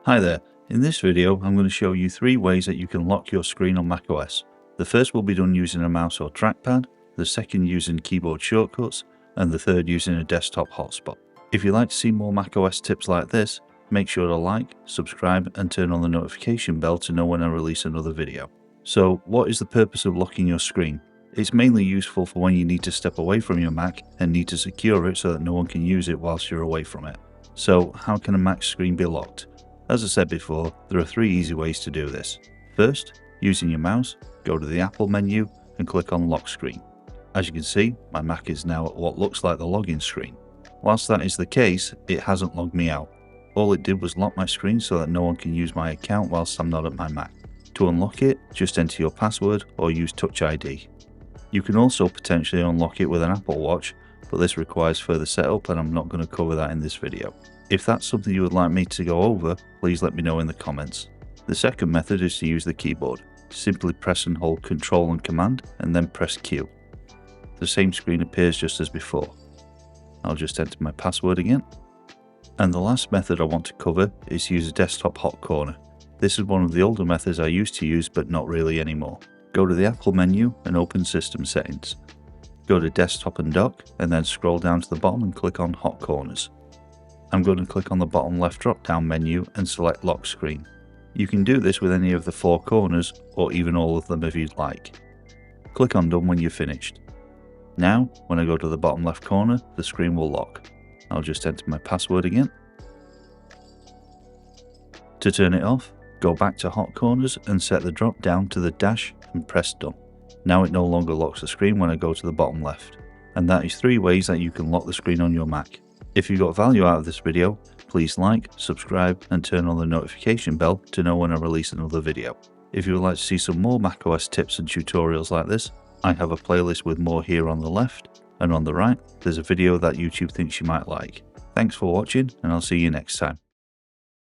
Hi there, in this video I'm going to show you 3 ways that you can lock your screen on macOS. The first will be done using a mouse or trackpad, the second using keyboard shortcuts, and the third using a desktop hotspot. If you'd like to see more macOS tips like this, make sure to like, subscribe and turn on the notification bell to know when I release another video. So what is the purpose of locking your screen? It's mainly useful for when you need to step away from your Mac and need to secure it so that no one can use it whilst you're away from it. So how can a Mac screen be locked? As I said before, there are 3 easy ways to do this. First, using your mouse, go to the Apple menu and click on Lock Screen. As you can see, my Mac is now at what looks like the login screen. Whilst that is the case, it hasn't logged me out. All it did was lock my screen so that no one can use my account whilst I'm not at my Mac. To unlock it, just enter your password or use Touch ID. You can also potentially unlock it with an Apple Watch, but this requires further setup and I'm not going to cover that in this video. If that's something you would like me to go over, please let me know in the comments. The second method is to use the keyboard. Simply press and hold Ctrl and Command and then press Q. The same screen appears just as before. I'll just enter my password again. And the last method I want to cover is to use a desktop hot corner. This is one of the older methods I used to use but not really anymore. Go to the Apple menu and open System Settings. Go to Desktop and Dock and then scroll down to the bottom and click on Hot Corners. I'm going to click on the bottom left drop down menu and select Lock Screen. You can do this with any of the 4 corners or even all of them if you'd like. Click on Done when you're finished. Now, when I go to the bottom left corner, the screen will lock. I'll just enter my password again. To turn it off, go back to Hot Corners and set the drop down to the dash and press Done. Now it no longer locks the screen when I go to the bottom left. And that is 3 ways that you can lock the screen on your Mac. If you got value out of this video, please like, subscribe and turn on the notification bell to know when I release another video. If you would like to see some more macOS tips and tutorials like this, I have a playlist with more here on the left, and on the right there's a video that YouTube thinks you might like. Thanks for watching and I'll see you next time.